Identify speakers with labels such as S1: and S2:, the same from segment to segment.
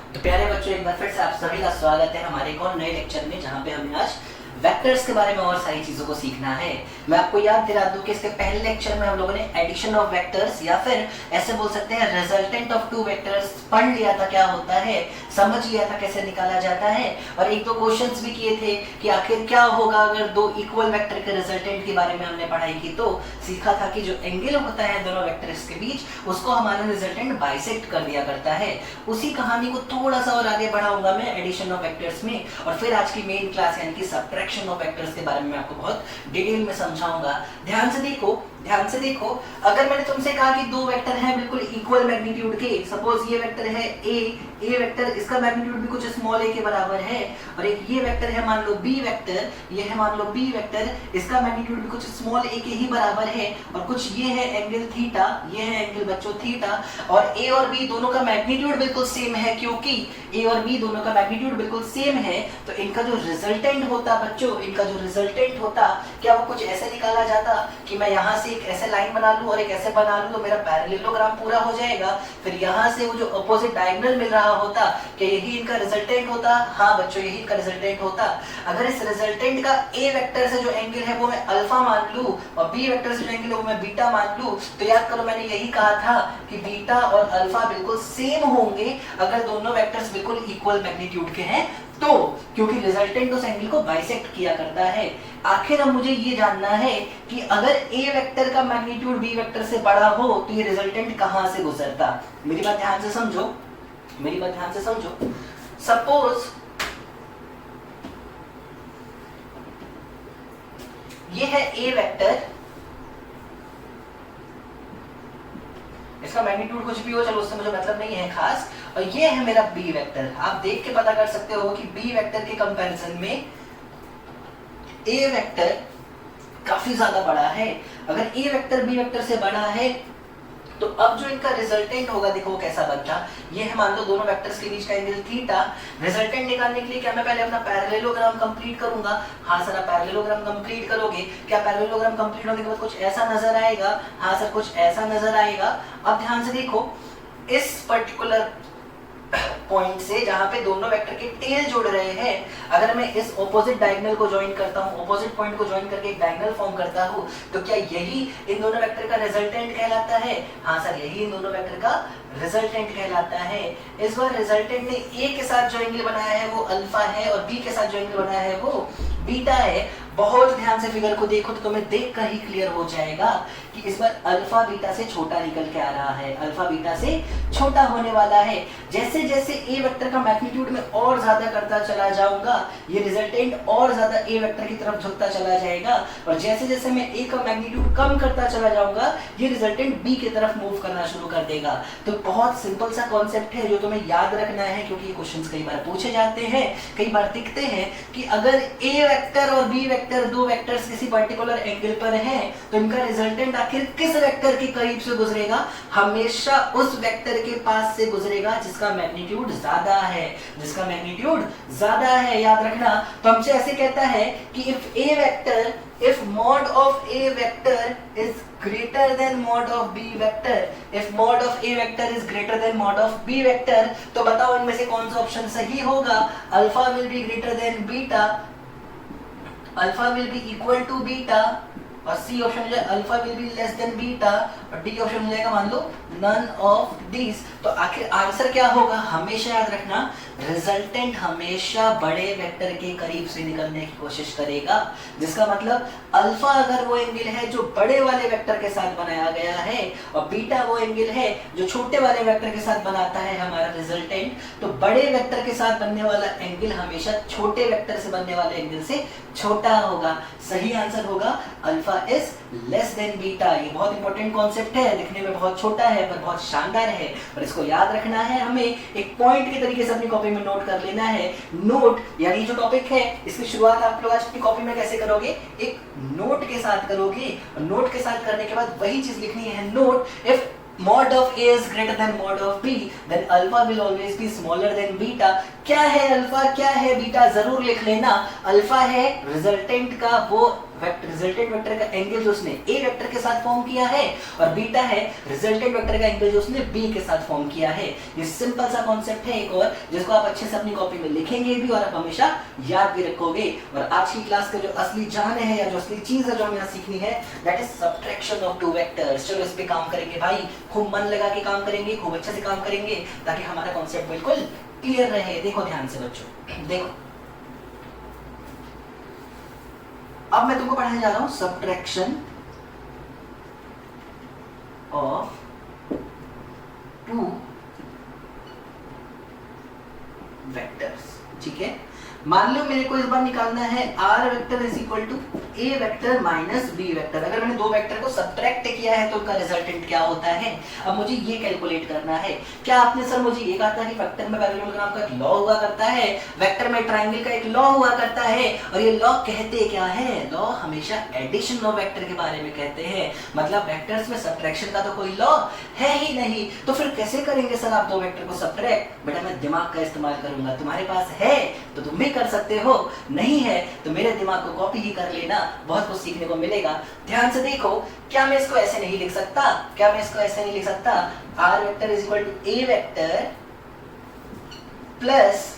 S1: तो प्यारे बच्चों, एक बार फिर से आप सभी का स्वागत है हमारे एक और नए लेक्चर में, जहां पे हमें आज वेक्टर्स के बारे में और सारी चीजों को सीखना है। मैं आपको याद दिला दूं कि इसके पहले लेक्चर में हम लोगों ने एडिशन ऑफ वेक्टर्स या फिर ऐसे बोल सकते हैं रिजल्टेंट ऑफ टू वेक्टर्स पढ़ लिया था, क्या होता है, समझ लिया था कैसे निकाला जाता है, और एक दो क्वेश्चंस भी किए थे कि आखिर क्या होगा अगर दो इक्वल वेक्टर के रिजल्टेंट के बारे में हमने पढ़ाई की। तो सीखा था कि जो एंगल होता है दोनों वेक्टर्स के बीच, उसको हमारा रिजल्टेंट बाइसेक्ट कर दिया करता है। उसी कहानी को थोड़ा सा और आगे बढ़ाऊंगा मैं एडिशन ऑफ वेक्टर्स में, और फिर आज की मेन क्लास यानी कि सब्ट्रैक्शन ऑफ वेक्टर्स के बारे में मैं आपको बहुत डिटेल में समझाऊंगा। ध्यान से देखो, अगर मैंने तुमसे कहा कि दो वेक्टर हैं बिल्कुल इक्वल मैग्नीट्यूड के, सपोज ये वेक्टर है ए वेक्टर, इसका मैग्नीट्यूड भी कुछ स्मॉल ए के बराबर है, और एक ये वेक्टर है मान लो बी वेक्टर, ये है मान लो बी वेक्टर, इसका मैग्नीट्यूड भी कुछ स्मॉल ए के ही बराबर है, और कुछ ये है एंगल थीटा, ये है एंगल बच्चों थीटा, और ए और बी दोनों का मैग्नीट्यूड बिल्कुल सेम है, क्योंकि ए और बी दोनों का मैग्नीट्यूड बिल्कुल सेम है, तो इनका जो रिजल्टेंट होता बच्चों, इनका जो रिजल्टेंट होता, क्या वो कुछ ऐसे निकाला जाता कि मैं यहाँ से एक ऐसे लाइन बना लूं और एक ऐसे बना लूं तो मेरा पैरेललोग्राम पूरा हो जाएगा, फिर यहाँ से वो जो अपोजिट डायगोनल मिल रहा होता, क्या यही इनका रिजल्टेंट होता? हाँ बच्चों, यही इनका रिजल्टेंट होता। अगर इस रिजल्टेंट का ए वेक्टर से जो एंगल है वो मैं अल्फा मान लूं और बी वेक्टर से जो एंगल है वो मैं बीटा मान लूं, तो याद करो मैंने यही कहा था कि बीटा और अल्फा बिल्कुल सेम होंगे अगर दोनों वेक्टर्स बिल्कुल इक्वल मैग्नीट्यूड के हैं, तो क्योंकि रिजल्टेंट उस एंगल को बाइसेक्ट किया करता है। आखिर अब मुझे ये जानना है कि अगर ए वेक्टर का मैग्नीट्यूड बी वेक्टर से बड़ा हो तो ये रिजल्टेंट कहां से गुजरता। मेरी बात ध्यान से समझो, सपोज ये है ए वेक्टर, इसका मैग्नीट्यूड कुछ भी हो, चलो उससे मुझे मतलब नहीं है खास, और ये है मेरा बी वेक्टर। आप देख के पता कर सकते हो कि बी वेक्टर के कंपैरिजन में ए वेक्टर काफी ज्यादा बड़ा है। अगर ए वेक्टर बी वेक्टर से बड़ा है तो अब जो इनका रिजल्टेंट होगा देखो कैसा बनता। ये है मान लो दोनों वेक्टर्स के बीच का एंगल थीटा। रिजल्टेंट निकालने के लिए क्या मैं पहले अपना पैरेललोग्राम कंप्लीट करूंगा? हाँ सर, आप पैरेललोग्राम कंप्लीट करोगे। क्या पैरेललोग्राम कंप्लीट होने के बाद कुछ ऐसा नजर आएगा? हाँ सर, कुछ ऐसा नजर आएगा। अब ध्यान से देखो, इस पर्टिकुलर पॉइंट से जहां पे दोनों वेक्टर के टेल जुड़ रहे हैं, अगर मैं इस ऑपोजिट डायगोनल को ज्वाइन करता हूं, ऑपोजिट पॉइंट को ज्वाइन करके एक डायगोनल फॉर्म करता हूं, तो क्या यही इन दोनों वेक्टर का रिजल्टेंट कहलाता है? हाँ सर, यही इन दोनों वेक्टर का रिजल्टेंट कहलाता है। इस बार रिजल्टेंट ने ए के साथ जो एंगल बनाया है वो अल्फा है, और बी के साथ जो एंगल बनाया है वो बीटा है। बहुत ध्यान से फिगर को देखो तो तुम्हें देखकर ही क्लियर हो जाएगा कि इस बार अल्फा बीटा से छोटा निकल के आ रहा है, अल्फा बीटा से छोटा होने वाला है। जैसे जैसे ए वेक्टर का मैग्नीट्यूड में और ज्यादा करता चला जाऊंगा, ये रिजल्टेंट और ज्यादा ए वेक्टर की तरफ झुकता चला जाएगा, और जैसे जैसे मैं ए का मैग्नीट्यूड कम करता चला जाऊंगा, ये रिजल्टेंट बी की तरफ मूव करना शुरू कर देगा। तो बहुत सिंपल सा कॉन्सेप्ट है जो तुम्हें याद रखना है, क्योंकि क्वेश्चंस कई बार पूछे जाते हैं, कई बार दिखते हैं कि अगर ए वेक्टर और बी वेक्टर, दो वेक्टर्स किसी पर्टिकुलर एंगल पर हैं, तो इनका रिजल्टेंट आखिर किस वेक्टर के करीब से गुजरेगा? हमेशा उस वेक्टर के पास से गुजरेगा जिसका मैग्नीट्यूड ज्यादा है, जिसका मैग्नीट्यूड ज्यादा है, याद रखना। तो हमसे ऐसे कहता है कि if mod of a vector is greater than mod of b vector, if mod of a vector is greater than mod of b vector, तो बताओ इनमें से कौन सा ऑप्शन सही होगा? Alpha will be greater than beta, alpha will be equal to beta, और C option हो जाए alpha will be less than beta, और डी ऑप्शन हो जाएगा मान लो नन ऑफ दीज। तो आखिर आंसर क्या होगा? हमेशा याद रखना, रिजल्टेंट हमेशा बड़े वेक्टर के करीब से निकलने की कोशिश करेगा, जिसका मतलब अल्फा अगर वो एंगल है जो बड़े वाले वेक्टर के साथ बनाया गया है, और बीटा वो एंगल है जो छोटे वाले वेक्टर के साथ बनाता है हमारा रिजल्टेंट, तो बड़े वेक्टर के साथ बनने वाला एंगल हमेशा छोटे वेक्टर से बनने वाले एंगल से छोटा होगा। सही आंसर होगा alpha is less than beta. ये बहुत इंपॉर्टेंट कॉन्सेप्ट है, दिखने में बहुत छोटा है पर बहुत शानदार है, और इसको याद रखना है हमें, एक पॉइंट के तरीके से अपनी कॉपी में नोट कर लेना है। नोट यानी जो टॉपिक है इसकी शुरुआत आप लोग आज अपनी कॉपी में कैसे करोगे? एक नोट के साथ करोगे, और नोट के साथ करने के बाद वही चीज लिखनी है, note if mod of A is greater than mod of B, then alpha will always be smaller than beta। क्या है अल्फा, क्या है बीटा, जरूर लिख लेना। अल्फा है रिजल्टेंट का वो रिजल्टेंट वेक्टर का एंगल जो उसने ए वेक्टर के साथ फॉर्म किया है, और बीटा है रिजल्टेंट वेक्टर का एंगल जो उसने बी के साथ फॉर्म किया है। ये सिंपल सा कॉन्सेप्ट है एक और, जिसको आप अच्छे से अपनी कॉपी में लिखेंगे भी और आप हमेशा याद भी रखोगे। और आज की क्लास का जो असली जान है या जो असली चीज है जो हमें यहाँ सीखनी है, that is subtraction of two vectors. चलो इस पे काम करेंगे भाई, खूब मन लगा के काम करेंगे, खूब अच्छे से काम करेंगे, ताकि हमारा कॉन्सेप्ट बिल्कुल क्लियर रहे। देखो ध्यान से बच्चों, देखो अब मैं तुमको पढ़ाने जा रहा हूं सब्ट्रैक्शन ऑफ टू वेक्टर्स। ठीक है, मान लो मेरे को इस बार निकालना है R vector is equal to A vector minus B vector. अगर मैंने दो वेक्टर को सब्ट्रैक्ट किया है तो उनका रिजल्टेंट क्या होता है। अब मुझे ये कैलकुलेट करना है। क्या आपने सर मुझे ये कहा था कि वेक्टर में पैरेललोग्राम का एक लॉ हुआ करता है, वेक्टर में ट्रायंगल का एक लॉ हुआ करता है, और ये लॉ कहते क्या है, लॉ हमेशा एडिशन ऑफ वेक्टर के बारे में कहते हैं। मतलब वेक्टर्स में सब्ट्रैक्शन का तो कोई लॉ है ही नहीं, तो फिर कैसे करेंगे सर आप दो वेक्टर को सब्ट्रैक्ट। बेटा मैं दिमाग का इस्तेमाल करूंगा, तुम्हारे पास है तो तुम भी कर सकते हो, नहीं है तो मेरे दिमाग को कॉपी ही कर लेना, बहुत कुछ सीखने को मिलेगा। ध्यान से देखो, क्या मैं इसको ऐसे नहीं लिख सकता, क्या मैं इसको ऐसे नहीं लिख सकता, R vector is equal to A vector plus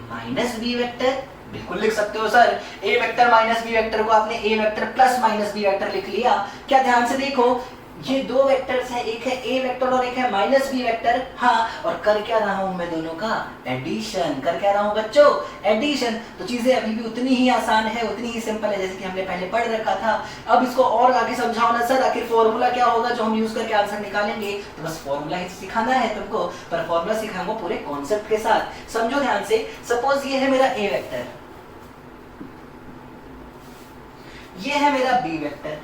S1: minus B vector. बिल्कुल लिख सकते हो sir, A vector minus B vector को आपने A vector plus minus B vector लिख लिया। क्या ध्यान से देखो, ये दो वेक्टर्स हैं, एक है ए वेक्टर और एक है माइनस बी वेक्टर। हाँ, और कर क्या रहा हूं मैं दोनों का एडिशन। कर क्या रहा हूं बच्चों, एडिशन। तो चीजें अभी भी उतनी ही आसान है, उतनी ही सिंपल है जैसे कि हमने पहले पढ़ रखा था। अब इसको और आगे समझाओ ना सर, आखिर फॉर्मूला क्या होगा जो हम यूज करके आंसर निकालेंगे। तो बस फॉर्मूला ही सिखाना है तुमको, पर फॉर्मूला सिखाऊंगा पूरे कॉन्सेप्ट के साथ। समझो ध्यान से, सपोज ये है मेरा ए वेक्टर, ये है मेरा बी वेक्टर,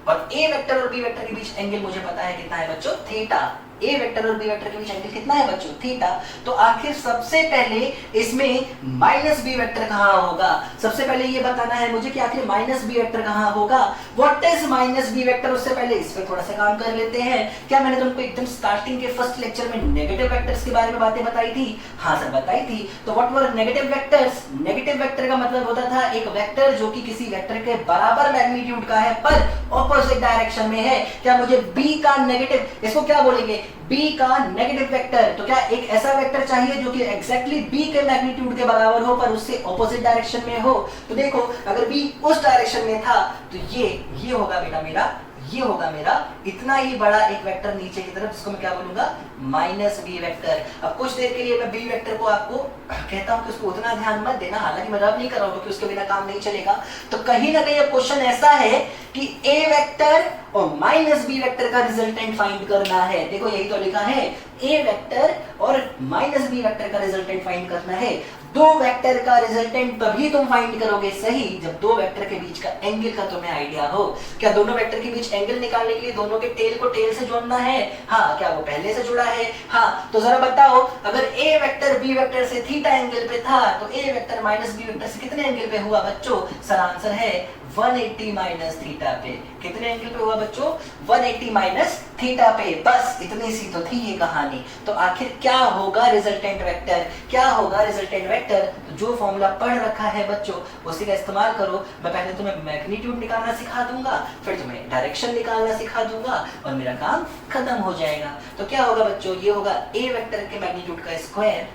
S1: और ए वेक्टर और बी वेक्टर के बीच एंगल मुझे पता है कितना है बच्चों, थीटा। ए वेक्टर और बी वेक्टर के बीच एंगल कितना है बच्चों, थीटा। तो आखिर सबसे पहले इसमें माइनस बी वेक्टर कहां होगा, सबसे पहले ये बताना है मुझे कि आखिर माइनस बी वेक्टर कहां होगा। What is minus B vector, उससे पहले इस पे थोड़ा सा काम कर लेते हैं। क्या मैंने तुमको एकदम स्टार्टिंग के फर्स्ट लेक्चर में नेगेटिव वेक्टर्स के बारे में बातें बताई थी। हाँ सर बताई थी। तो what were negative vectors, negative vector का मतलब होता था एक वेक्टर जो कि किसी वेक्टर के बराबर मैग्नीट्यूड का है पर ऑपोजिट डायरेक्शन में है। क्या मुझे बी का नेगेटिव, इसको क्या बोलेंगे, बी का नेगेटिव वेक्टर। तो क्या एक ऐसा वेक्टर चाहिए जो कि एग्जैक्टली बी के मैग्नीट्यूड के बराबर हो पर उससे ऑपोजिट डायरेक्शन में हो। तो देखो अगर बी उस डायरेक्शन में था तो ये होगा बेटा मेरा, ये होगा मेरा इतना ही बड़ा एक वेक्टर नीचे की तरफ, जिसको मैं क्या बोलूंगा, माइनस बी वेक्टर। अब कुछ देर के लिए मैं बी वेक्टर को आपको कहता हूं कि उसको उतना ध्यान मत देना, हालांकि मैं रब नहीं कर रहा हूं क्योंकि उसके बिना काम नहीं चलेगा। तो कहीं ना कहीं क्वेश्चन ऐसा है कि ए वेक्टर और माइनस बी वेक्टर का रिजल्टेंट फाइंड करना है। देखो यही तो लिखा है, ए वेक्टर और माइनस बी वेक्टर का रिजल्टेंट फाइंड करना है। दो वेक्टर का रिजल्टेंट तभी तुम फाइंड करोगे सही जब दो वेक्टर के बीच का एंगल का तुम्हें आइडिया हो। क्या दोनों वेक्टर के बीच एंगल निकालने के लिए दोनों के टेल को टेल से जोड़ना है। हाँ, क्या वो पहले से जुड़ा है। हाँ, तो जरा बताओ अगर ए वेक्टर बी वेक्टर से थीटा एंगल पे था तो ए वेक्टर माइनस बी वेक्टर से कितने एंगल पे हुआ बच्चों। सर आंसर है 180 माइनस थीटा पे। कितने एंगल पे हुआ बच्चों, 180 माइनस थीटा पे। बस इतनी सी तो थी ये कहानी। तो आखिर क्या होगा रिजल्टेंट वेक्टर, क्या होगा रिजल्टेंट वेक्टर। तो जो फॉर्मूला पढ़ रखा है बच्चों उसी का इस्तेमाल करो। मैं पहले तुम्हें मैग्नीट्यूड निकालना सिखा दूंगा, फिर तुम्हें डायरेक्शन निकालना सिखा दूंगा और मेरा काम खत्म हो जाएगा। तो क्या होगा बच्चों, ये होगा ए वेक्टर के मैग्नीट्यूड का स्क्वायर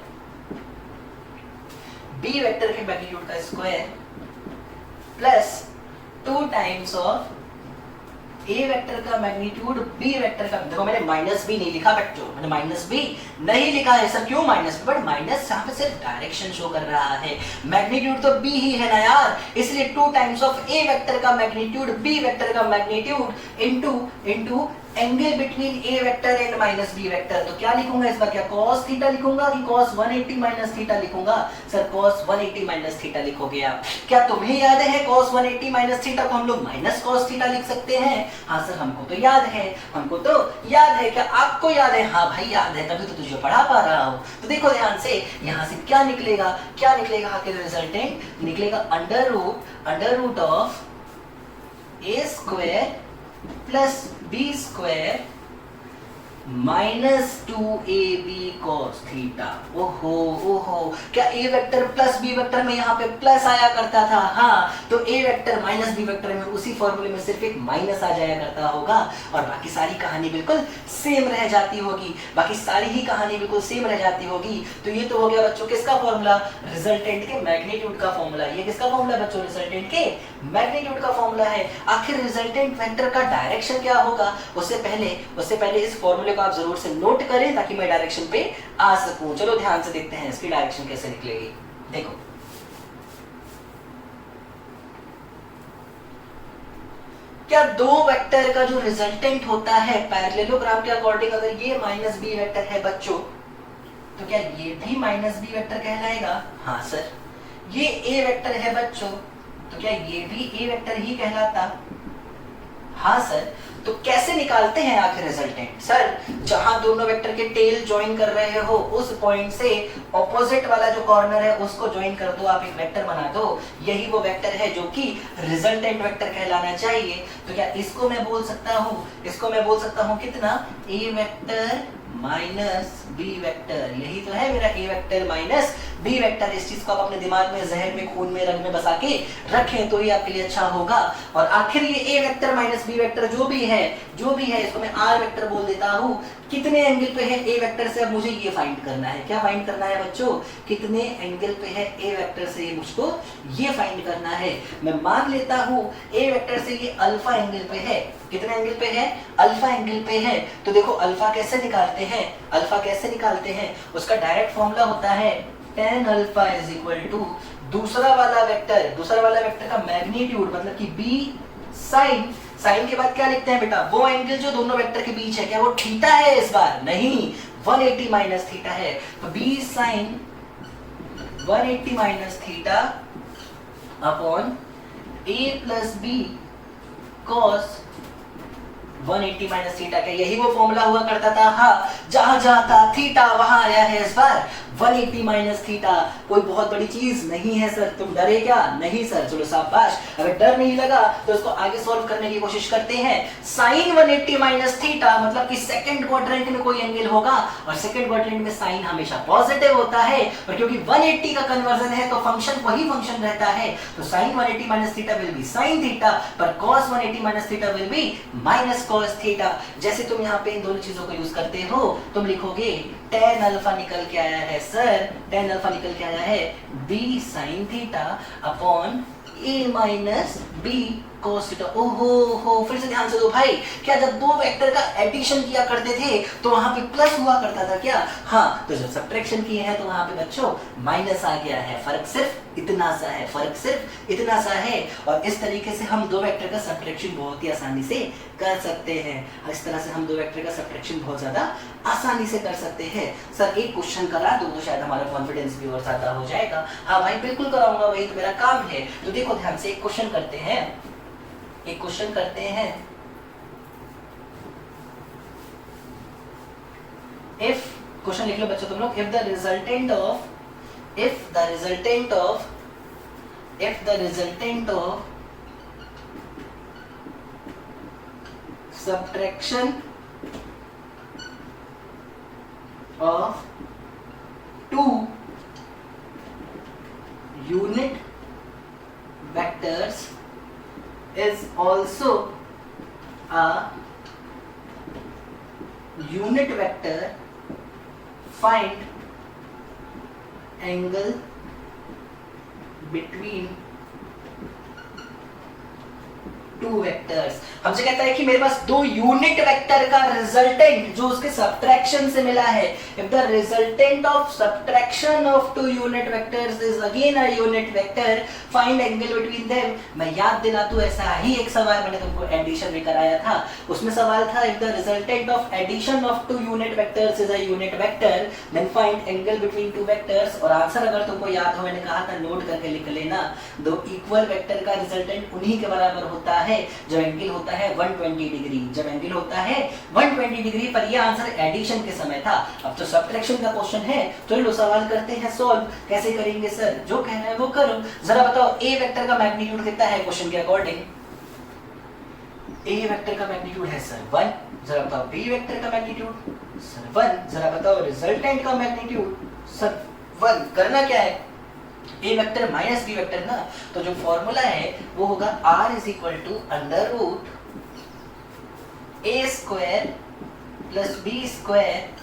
S1: बी वेक्टर के मैग्नीट्यूड का square plus 2 times of A vector का मैग्नीट्यूड बी वेक्टर का। देखो मैंने माइनस बी नहीं लिखा बच्चों, मैंने माइनस बी नहीं लिखा है। सर क्यों माइनस, बट माइनस यहाँ पे सिर्फ डायरेक्शन शो कर रहा है, मैग्नीट्यूड तो बी ही है ना यार। इसलिए 2 टाइम्स ऑफ ए वेक्टर का मैग्नीट्यूड बी वेक्टर का magnitude into angle between A vector and minus B vector. तो क्या लिखूंगा इस बार, क्या cos थीटा लिखूंगा कि cos 180 माइनस थीटा लिखूंगा। सर cos 180 माइनस थीटा लिखोगे आप। क्या तुम्हें याद है cos 180 माइनस थीटा को हम लोग माइनस cos थीटा लिख सकते हैं। हाँ सर हमको तो याद है, हमको तो याद है। क्या आपको याद है। हाँ भाई याद है, तभी तो तुझे पढ़ा पा रहा हूँ। तो देखो ध्यान से, यहाँ से क्या निकलेगा, क्या निकलेगा, आखिर रिजल्टेंट निकलेगा under root of A square plus B square -2ab cos theta. ओहो ओहो, क्या a vector plus b vector में यहाँ पे प्लस आया करता था? हाँ, तो a vector minus b vector में उसी फॉर्मूले में सिर्फ एक माइनस आ जाया करता होगा और बाकी सारी कहानी बिल्कुल सेम रह जाती होगी, बाकी सारी ही कहानी बिल्कुल सेम रह जाती होगी। तो ये तो हो गया बच्चों किसका फॉर्मूला? रिजल्टेंट के मैग्नीट्यूड का फॉर्मूला। ये किसका फॉर्मूला बच्चों? रिजल्टेंट के मैग्नीट्यूड का फॉर्मूला है। आखिर रिजल्टेंट वेक्टर का डायरेक्शन क्या होगा? उससे पहले इस फॉर्मूले को आप जरूर से नोट करें ताकि मैं डायरेक्शन पे आ सकूं। चलो ध्यान से देखते हैं इसकी डायरेक्शन कैसे निकलेगी। देखो, क्या दो वेक्टर का जो रिजल्टेंट होता है पैरेललोग्राम के अकॉर्डिंग, अगर ये -b वेक्टर है बच्चों, तो क्या ये भी -b वेक्टर कहलाएगा? हाँ सर। ये a वेक्टर है बच्चों, तो क्या ये भी a वेक्टर ही कहलाता? हाँ सर। तो कैसे निकालते हैं आखिर रिजल्टेंट? सर, जहां दोनों वेक्टर के टेल ज्वाइन कर रहे हो उस पॉइंट से ऑपोजिट वाला जो कॉर्नर है उसको ज्वाइन कर दो, आप एक वेक्टर बना दो। यही वो वेक्टर है जो कि रिजल्टेंट वेक्टर कहलाना चाहिए। तो क्या इसको मैं बोल सकता हूं कितना? a vector minus b vector. यही तो है मेरा a vector minus b vector. इस चीज को आप अपने दिमाग में, जहन में, खून में, रग में बसा के रखें तो ही आपके लिए अच्छा होगा। और आखिर ये a vector minus b vector जो भी है इसको मैं r वेक्टर बोल देता हूँ। कितने एंगल पे है a वेक्टर से? अब मुझे ये फाइंड करना है। क्या फाइंड करना है बच्चों? कितने एंगल पे है a वेक्टर से मुझको ये फाइंड करना है। मैं मान लेता हूँ a वेक्टर से ये अल्फा एंगल पे है। कितने एंगल पे है? अल्फा एंगल पे है। तो देखो अल्फा कैसे निकालते हैं? उसका डायरेक्ट फॉर्मूला होता है tan alpha is equal to दूसरा वाला वेक्टर का मैग्नीट्यूड, मतलब कि b साइन के बाद क्या लिखते हैं बेटा? वो एंगल जो दोनों वेक्टर के बीच है, क्या वो थीटा है इस बार? नहीं, 180 माइनस थीटा है। तो b sine 180 minus theta upon a plus b cos 180 minus theta. क्या यही वो फॉर्मूला हुआ करता था? हाँ, जहां था थीटा वहां आया है इस बार 180 माइनस थीटा। कोई बहुत बड़ी चीज नहीं है सर, तुम डरे क्या? नहीं सर। चलो शाबाश, अगर डर नहीं लगा तो इसको आगे सॉल्व करने की कोशिश करते हैं। साइन 180 माइनस थीटा मतलब कि सेकंड क्वाड्रेंट में कोई एंगल होगा और सेकंड क्वाड्रेंट में साइन हमेशा पॉजिटिव होता है, और क्योंकि 180 का कन्वर्जन है तो फंक्शन वही फंक्शन रहता है। तो sine 180 minus theta will be sine theta, पर cos 180 minus theta will be minus cos theta. जैसे तुम यहाँ पे इन दोनों चीजों को यूज करते हो, तुम लिखोगे tan अल्फा निकल के आया है सर, tan अल्फा निकल के आया है b sin theta upon a minus b cos theta. ओहो हो, फिर से ध्यान से दो भाई। क्या जब दो वेक्टर का एडिशन किया करते थे तो वहां पे प्लस हुआ करता था क्या? हाँ, तो जब सब्ट्रैक्शन किए हैं तो वहां पे बच्चों माइनस आ गया है। फर्क सिर्फ इतना सा है। और इस तरीके से हम दो वेक्टर का सब्ट्रैक्शन बहुत ही आसानी से कर सकते हैं। इस तरह से हम दो वेक्टर का सब्ट्रैक्शन बहुत ज्यादा आसानी से कर सकते हैं। सर एक क्वेश्चन करा दो तो शायद हमारा कॉन्फिडेंस भी और ज्यादा हो जाएगा। हाँ भाई बिल्कुल कराऊंगा, वही तो मेरा काम है। तो देखो ध्यान से, एक क्वेश्चन करते हैं। इफ, क्वेश्चन लिख लो बच्चों तुम लोग, if the resultant of subtraction of two unit vectors is also a unit vector, find angle between two vectors. हमसे कहता है कि मेरे पास दो यूनिट वेक्टर का रिजल्टेंट जो उसके सब्ट्रैक्शन से मिला है, if the resultant of subtraction of two unit vectors is again a unit vector, find angle between them. मैं याद दिला दूं, ऐसा ही एक सवाल मैंने तुमको एडिशन में कराया था। उसमें सवाल था if the resultant of addition of two unit vectors is a unit vector then find angle between two vectors. और आंसर अगर तुमको याद हो, मैंने कहा था नोट करके लिख लेना। दो इक्वल वेक्टर का रिजल्टेंट उन्हीं के बराबर होता है जब एंगल होता है 120 डिग्री। जब एंगल होता है 120 डिग्री। पर ये आंसर एडिशन के समय था, अब तो सब्ट्रैक्शन का क्वेश्चन है। तो लो सवाल करते हैं सॉल्व। कैसे करेंगे सर? जो कहना है वो करो। जरा बताओ ए वेक्टर का मैग्नीट्यूड कितना है क्वेश्चन के अकॉर्डिंग? ए वेक्टर का मैग्नीट्यूड है सर 1, जरा बताओ बी वेक्टर का मैग्नीट्यूड सर 1, जरा बताओ रिजल्टेंट का मैग्नीट्यूड सर 1। करना क्या है, A vector minus B vector ना, तो जो फॉर्मूला है वो होगा r is equal to under root A square plus B square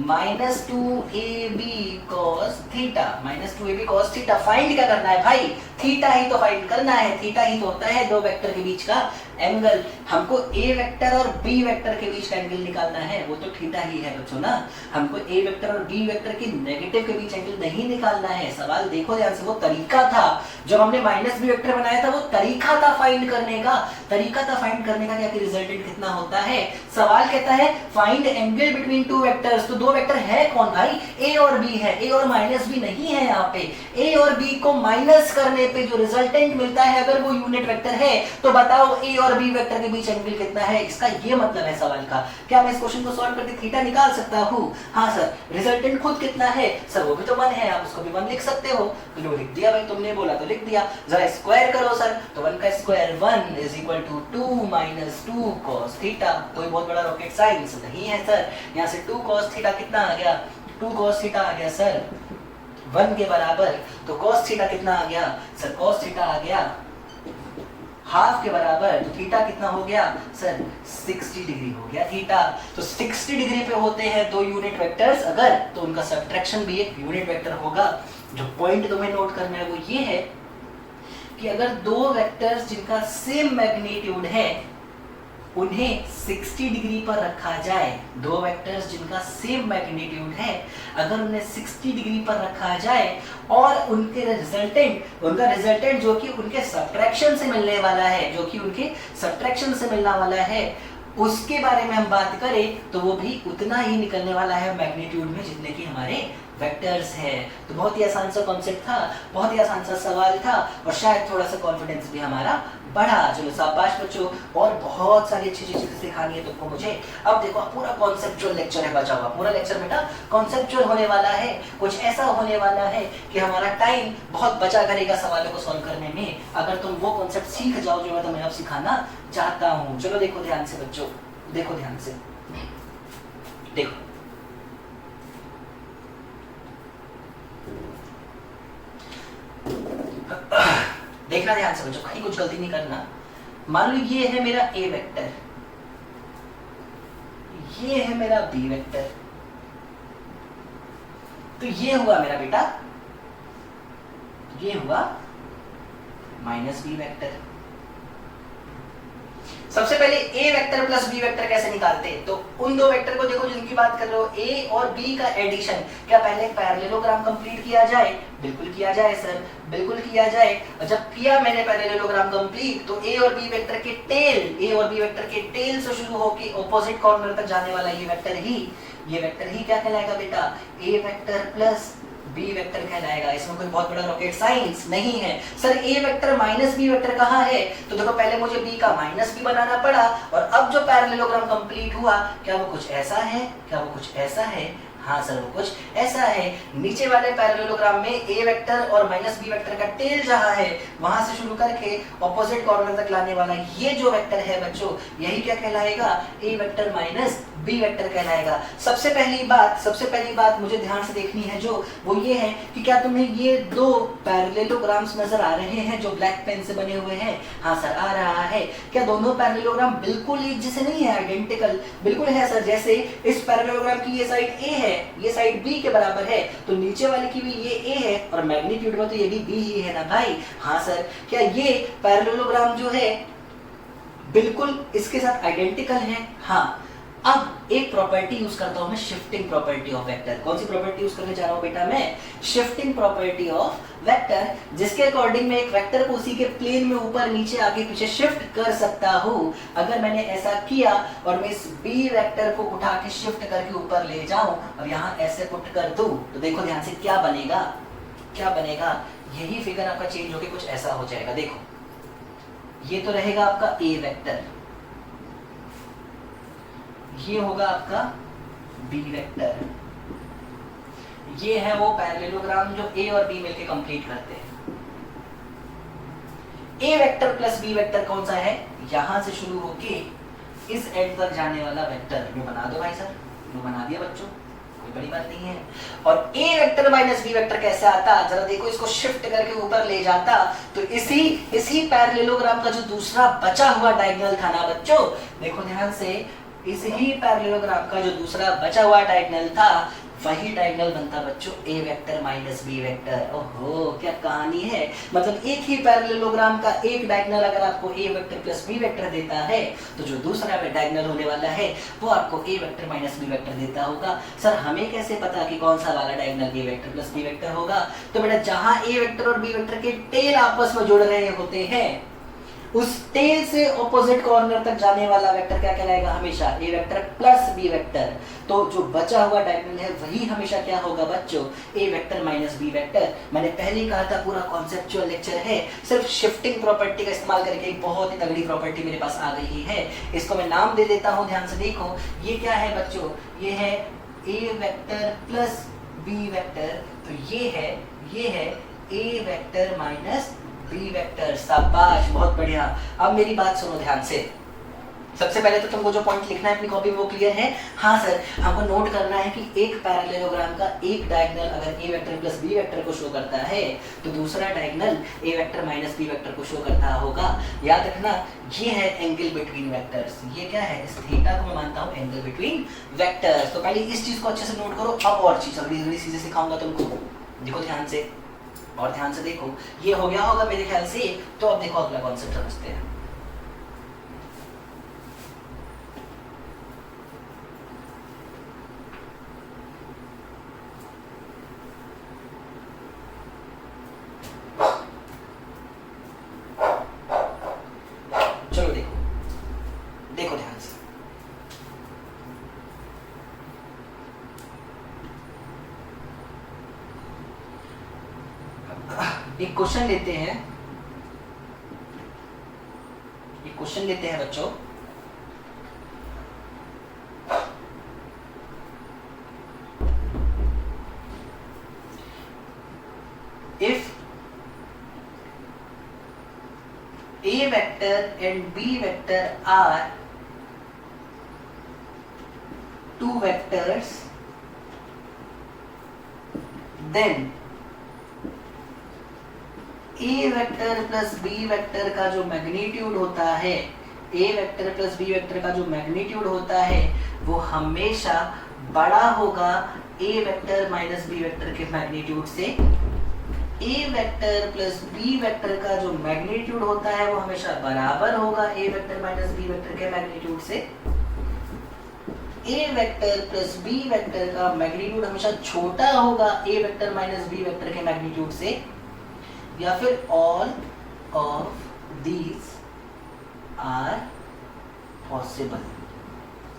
S1: minus 2ab cos theta, minus 2ab cos theta. Find क्या करना है भाई, थीटा ही तो फाइंड करना है, थीटा ही तो होता है दो वेक्टर के बीच का एंगल। हमको ए वेक्टर और बी वेक्टर के बीच का एंगल निकालना है, वो तो थीटा ही है बच्चों ना। हमको ए वेक्टर और बी वेक्टर की नेगेटिव के बीच एंगल नहीं निकालना है। सवाल देखो ध्यान से, वो तरीका था जब हमने माइनस बी वेक्टर बनाया था, वो तरीका था फाइंड करने का, तरीका था फाइंड करने का कि रिजल्टेंट कितना होता है। सवाल कहता है find angle between two vectors, तो दो वेक्टर है कौन भाई, ए और बी है, ए और माइनस बी नहीं है यहाँ पे। ए और बी को माइनस करने पे जो रिजल्टेंट मिलता है अगर वो यूनिट वेक्टर है, तो बताओ ए और बी वेक्टर के बीच एंगल कितना है, इसका ये मतलब है सवाल का। क्या मैं इस क्वेश्चन को सॉल्व करके थीटा निकाल सकता हूँ? हाँ सर। रिजल्टेंट खुद कितना है सर, वो भी तो 1 है, आप उसको भी 1 लिख सकते हो। तो लिख दिया भाई, तुमने बोला तो लिख दिया। जरा स्क्वायर करो सर, तो 1 का square 1 is equal to 2 minus 2 cos theta. कोई बहुत बड़ा रॉकेट साइंस नहीं है सर। यहाँ से 2 cos थीटा कितना आ गया, 2 cos थीटा आ गया सर 1 के बराबर। तो cos थीटा कितना आ गया सर, cos थीटा आ गया हाफ के बराबर। तो थीटा कितना हो गया सर, 60 डिग्री हो गया थीटा। तो 60 डिग्री पे होते हैं दो यूनिट वेक्टर्स अगर, तो उनका सब्ट्रैक्शन भी एक यूनिट वेक्टर होगा। जो पॉइंट तुम्हें नोट करना है वो ये है कि अगर दो वेक्टर्स जिनका सेम मैग्नीट्यूड है उन्हें 60 डिग्री पर रखा जाए, दो वेक्टर्स जिनका सेम मैग्नीट्यूड है अगर उन्हें 60 डिग्री पर रखा जाए और उनके रिजल्टेंट जो कि उनके सब्ट्रैक्शन से मिलने वाला है, जो कि उनके सब्ट्रैक्शन से मिलने वाला है, उसके बारे में हम बात करें तो वो भी उतना ही निकलने वाला है मैग्नीट्यूड में जितने कि हमारे वेक्टर्स है। तो बहुत ही आसान सा कॉन्सेप्ट था, बहुत ही आसान सा सवाल था और शायद थोड़ा सा कॉन्फिडेंस भी हमारा बढ़ा। चलो शाबाश बच्चों, और बहुत सारी अच्छी चीजें सिखानी है तुमको मुझे। अब देखो पूरा कॉन्सेप्चुअल लेक्चर है बचा हुआ, पूरा लेक्चर बेटा कॉन्सेप्चुअल होने वाला है। कुछ ऐसा होने वाला है कि हमारा टाइम बहुत बचा करेगा सवालों को सॉल्व करने में, अगर तुम वो कॉन्सेप्ट सीख जाओ जो मैं तुम्हें अब सिखाना चाहता हूँ। चलो देखो ध्यान से बच्चों, देखो ध्यान से, देखो देखना ध्यान से बच्चों, कहीं कुछ गलती नहीं करना। मान लो ये है मेरा ए वेक्टर, ये है मेरा बी वेक्टर, तो ये हुआ मेरा बेटा, ये हुआ माइनस बी वेक्टर। सबसे पहले A vector plus B vector कैसे निकालते हैं, तो उन दो वेक्टर को देखो जिनकी बात कर रहे हो, ए और बी का एडिशन। क्या पहले पैरेललोग्राम कंप्लीट किया जाए? बिल्कुल किया जाए सर, बिल्कुल किया जाए। और जब किया मैंने पैरेललोग्राम कंप्लीट, तो ए और बी वेक्टर के टेल से शुरू होकर ऑपोजिट कॉर्नर तक जाने वाला ये वेक्टर ही क्या कहलाएगा बेटा, ए वेक्टर प्लस बी वेक्टर कहलाएगा। इसमें कोई बहुत बड़ा रॉकेट साइंस नहीं है। Sir A vector minus B vector कहाँ है, तो देखो पहले मुझे बी का माइनस बी बनाना पड़ा और अब जो पैरेललोग्राम कंप्लीट हुआ, क्या वो कुछ ऐसा है, क्या वो कुछ ऐसा है? हाँ सर वो कुछ ऐसा है। नीचे वाले पैरेललोग्राम में ए वेक्टर और माइनस बी वेक्टर का टेल जहाँ है वहां से शुरू करके ऑपोजिट कॉर्नर तक लाने वाला ये जो वेक्टर है बच्चों, यही क्या कहलाएगा, A vector minus B vector कहलाएगा। सबसे पहली बात मुझे ध्यान से देखनी है जो, वो ये है कि क्या तुम्हें ये दो पैरेललोग्राम्स नजर आ रहे हैं जो ब्लैक पेन से बने हुए हैं? हाँ सर आ रहा है। क्या दोनों पैरेललोग्राम बिल्कुल एक जैसे नहीं है, आइडेंटिकल? बिल्कुल है सर। जैसे इस पैरेललोग्राम की ये साइड ए है, ये साइड बी के बराबर है, तो नीचे वाले की भी ये ए है और मैग्नीट्यूड में तो ये भी बी ही है ना भाई। हाँ सर। क्या ये पैरेललोग्राम जो है बिल्कुल इसके साथ आइडेंटिकल है? हाँ। अब एक प्रॉपर्टी यूज करता हूं मैं, शिफ्टिंग प्रॉपर्टी ऑफ वेक्टर। कौन सी प्रॉपर्टी यूज करने जा रहा हूं बेटा मैं? शिफ्टिंग प्रॉपर्टी ऑफ वेक्टर, जिसके अकॉर्डिंग मैं एक वेक्टर को उसी के प्लेन में ऊपर नीचे आगे पीछे शिफ्ट कर सकता हूं। अगर मैंने ऐसा किया और मैं इस बी वेक्टर को उठा के शिफ्ट करके ऊपर ले जाऊं और यहां ऐसे पुट कर दूं, तो देखो ध्यान से क्या बनेगा, क्या बनेगा, यही फिगर आपका चेंज होकर कुछ ऐसा हो जाएगा। देखो ये तो रहेगा आपका ए वेक्टर, ये होगा आपका बी वेक्टर, ये है वो पैरेललोग्राम जो ए और बी मिलके कंप्लीट करते हैं। ए वेक्टर प्लस बी वेक्टर कौन सा है? यहां से शुरू होके इस एंड तक जाने वाला वेक्टर, ये बना दो भाई सर, ये बना दिया बच्चों, कोई बड़ी बात नहीं है। और ए वेक्टर माइनस बी वेक्टर कैसे आता, जरा देखो, इसको शिफ्ट करके ऊपर ले जाता तो इसी पैरेललोग्राम का जो दूसरा बचा हुआ डायगोनल था ना बच्चों, देखो ध्यान से, इसी पैरेललोग्राम का जो दूसरा बचा हुआ डायगोनल था वही डायगोनल बनता बच्चों ए वेक्टर माइनस बी वेक्टर। ओहो क्या कहानी है, मतलब एक ही पैरेललोग्राम का एक डायगोनल अगर आपको ए वेक्टर प्लस बी वेक्टर देता है तो जो दूसरा डायगोनल होने वाला है वो आपको ए वेक्टर माइनस बी वेक्टर देता होगा। सर हमें कैसे पता कि कौन सा वाला diagonal A vector plus B vector होगा, तो बेटा जहां ए वेक्टर और बी वेक्टर के टेल आपस में जुड़ रहे होते हैं उस टेल से ऑपोजिट कॉर्नर तक जाने वाला वेक्टर क्या कहलाएगा, हमेशा ए वेक्टर प्लस बी वेक्टर। तो जो बचा हुआ डायगोनल है वही हमेशा क्या होगा बच्चों, ए वेक्टर माइनस बी वेक्टर। मैंने पहले ही कहा था पूरा कॉन्सेप्चुअल लेक्चर है, सिर्फ शिफ्टिंग प्रॉपर्टी का इस्तेमाल करके एक बहुत ही तगड़ी प्रॉपर्टी मेरे पास आ गई है, इसको मैं नाम दे देता हूँ, ध्यान से देखो। ये क्या है बच्चों, ये है A vector plus B vector, तो ये है A vector minus B vector. शाबाश, बहुत बढ़िया। अब मेरी बात सुनो ध्यान से, सबसे पहले तो तुमको जो पॉइंट लिखना है अपनी कॉपी में वो क्लियर है। हाँ सर, हमको नोट करना है कि एक पैरेललोग्राम का एक डायगोनल अगर A vector plus B vector को शो करता है तो दूसरा diagonal A vector minus B vector को शो करता होगा। याद रखना ये है एंगल बिटवीन वेक्टर्स, ये क्या है, इस थीटा को मैं मानता हूँ एंगल बिटवीन वेक्टर्स। तो पहले इस चीज को अच्छे से नोट करो। अब और चीज अगली चीजें सिखाऊंगा तुमको, देखो ध्यान से, और ध्यान से देखो, ये हो गया होगा मेरे ख्याल से। तो अब देखो अगला कॉन्सेप्ट समझते हैं। चलो देखो, देखो ध्यान से, एक क्वेश्चन लेते हैं, एक क्वेश्चन लेते हैं बच्चों। If A vector and B vector are two vectors, then A vector plus B vector का जो मैग्नीट्यूड होता है, A vector plus B vector का जो मैग्नीट्यूड होता है वो हमेशा बड़ा होगा A vector minus B vector के मैग्नीट्यूड से। A vector plus B vector का जो मैग्नीट्यूड होता है वो हमेशा बराबर होगा A vector minus B vector के मैग्नीट्यूड से। A vector plus B vector का मैग्नीट्यूड हमेशा छोटा होगा A vector minus B vector के मैग्नीट्यूड से, या फिर all of these are possible.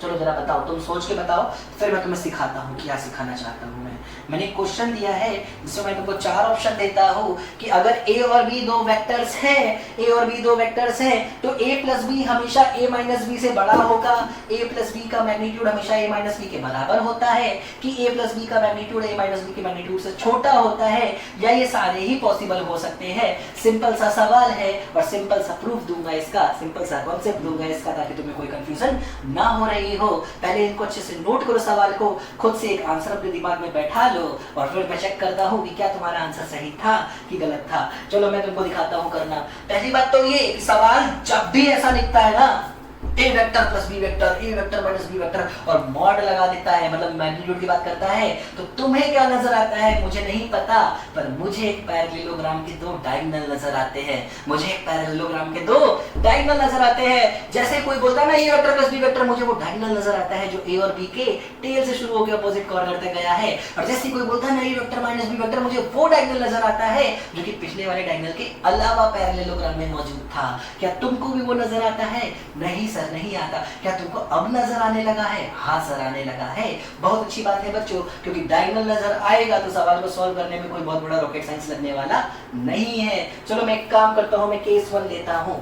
S1: चलो जरा बताओ, तुम सोच के बताओ, फिर मैं तुम्हें सिखाता हूँ क्या सिखाना चाहता हूँ। मैंने क्वेश्चन दिया है जिसमें मैं तुमको चार ऑप्शन देता हूँ कि अगर A और B दो वेक्टर्स हैं, A और B दो वेक्टर्स हैं तो A प्लस बी हमेशा A माइनस बी से बड़ा होगा, A प्लस बी का मैग्नीट्यूड हमेशा A माइनस बी के बराबर होता है, कि A प्लस बी का मैग्नीट्यूड A माइनस बी के मैग्नीट्यूड से छोटा होता है, या ये सारे ही पॉसिबल हो सकते हैं। सिंपल सा सवाल है और सिंपल सा प्रूफ दूंगा इसका, सिंपल सा कॉन्सेप्ट दूंगा इसका, ताकि तुम्हें कोई कंफ्यूजन ना हो रही हो। पहले इनको अच्छे से नोट करो, सवाल को खुद से एक आंसर अपने दिमाग में बैठा लो और फिर मैं चेक करता हूँ कि क्या तुम्हारा आंसर सही था कि गलत था। चलो मैं तुमको दिखाता हूँ करना। पहली बात तो ये कि सवाल जब भी ऐसा लिखता है ना, ए वेक्टर प्लस बी वेक्टर, ए वेक्टर माइनस बी वेक्टर और मॉड लगा देता है, मतलब मैग्नीट्यूड की बात करता है, तो तुम्हें क्या नजर आता है मुझे नहीं पता, पर मुझे एक पैरेललोग्राम के दो डायगोनल नजर आते हैं, मुझे एक पैरेललोग्राम के दो डायगोनल नजर आते हैं। जैसे कोई बोलता है ना ए वेक्टर प्लस बी वेक्टर, मुझे वो डायगोनल नजर आता है जो ए और बी के टेल से शुरू होकर अपोजिट कॉर्नर तक गया है। और जैसे कोई बोलता है ना ए वेक्टर माइनस बी वेक्टर, मुझे वो डायगोनल नजर आता है जो कि पिछले वाले डायगोनल के अलावा पैरेललोग्राम में मौजूद था। क्या तुमको भी वो नजर आता है? नहीं सर नहीं आता। क्या तुमको अब नजर आने लगा है? हाँ सर आने लगा है। बहुत अच्छी बात है बच्चों, क्योंकि डायगोनल नजर आएगा तो सवाल को सॉल्व करने में कोई बहुत बड़ा रॉकेट साइंस लगने वाला नहीं है। चलो मैं एक काम करता हूं, मैं केस 1 लेता हूं,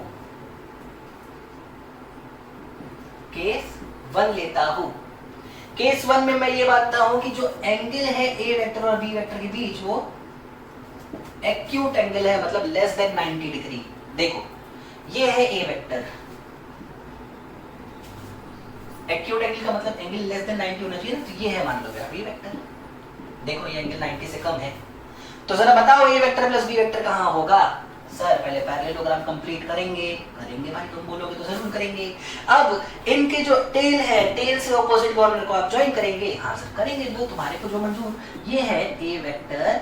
S1: केस 1 लेता हूं। केस 1 में मैं ये बातता हूं कि जो एंगल है ए वेक्टर और बी वेक्टर के बीच वो एक्यूट एंगल है, मतलब लेस देन 90 डिग्री। देखो ये है ए वेक्टर, एक्यूट एंगल का मतलब एंगल लेस देन 90 होना चाहिए ना, तो ये है मान लो मेरा बी वेक्टर। देखो ये एंगल 90 से कम है, तो जरा बताओ ए वेक्टर प्लस बी वेक्टर कहाँ होगा? सर पहले पैरेललोग्राम कंप्लीट करेंगे भाई, तुम बोलोगे तो जरूर करेंगे। अब इनके जो टेल है, टेल से ऑपोजिट कॉर्नर को आप ज्वाइन करेंगे? हाँ सर करेंगे, लो तुम्हारे को जो मंजूर। ये है A vector